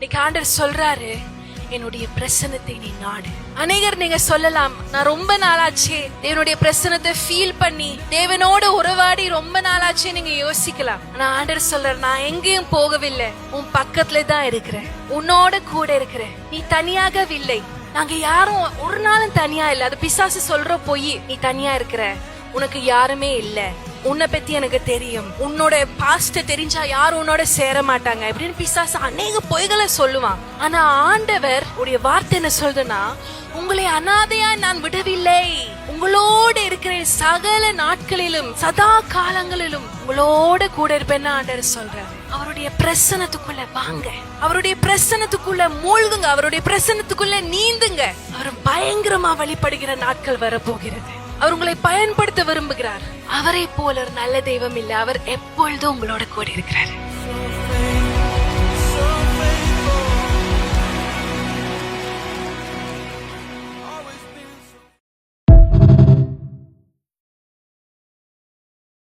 இன்னைக்கு ஆண்டவர் சொல்றாரு, என்னுடைய பிரசன்னத்தை நீ நாடு. அநேகர் நீங்க சொல்லலாம், நான் ரொம்ப நாளாச்சு தேவனுடைய பிரசன்னத்தை ஃபீல் பண்ணி தேவனோட உறவாடி ரொம்ப நாளாச்சு நீங்க யோசிக்கலாம். ஆனா ஆண்டவர் சொல்றாரு, நான் எங்கேயும் போகவில்லை, உன் பக்கத்துல தான் இருக்கிறேன், உன்னோட கூட இருக்கிறேன், நீ தனியாகவில்லை. நாங்க யாரும் ஒரு நாளும் தனியா இல்ல. அது பிசாசு சொல்ற போய், நீ தனியா இருக்கிற, உனக்கு யாருமே இல்ல, உன்னை பத்தி எனக்கு தெரியும், உன்னோட பாஸ்ட் தெரிஞ்சா யாரும் உன்னோட சேர மாட்டாங்க அப்படின்னு பிசாசு அநேக பொய்களை சொல்லுவான். ஆனா ஆண்டவர் உடைய வார்த்தை என்ன சொல்றதுன்னா, உங்களை அனாதையா நான் விடவில்லை, உங்களோட இருக்கிற சகல நாட்களிலும் சதா காலங்களிலும் உங்களோட கூட இருப்பேன்னு ஆண்டவர் சொல்றாரு. அவருடைய பிரசன்னத்துக்குள்ள வாங்க, அவருடைய பிரசன்னத்துக்குள்ள மூழ்குங்க, அவருடைய பிரசன்னத்துக்குள்ள நீந்துங்க. அவர் பயங்கரமா வழிபடுகிற நாட்கள் வரப்போகிறது. அவர் உங்களை பயன்படுத்த விரும்புகிறார். அவரை போல ஒரு நல்ல தெய்வம் இல்லை. அவர் எப்பொழுதும் உங்களோட கூட இருக்கிறார்.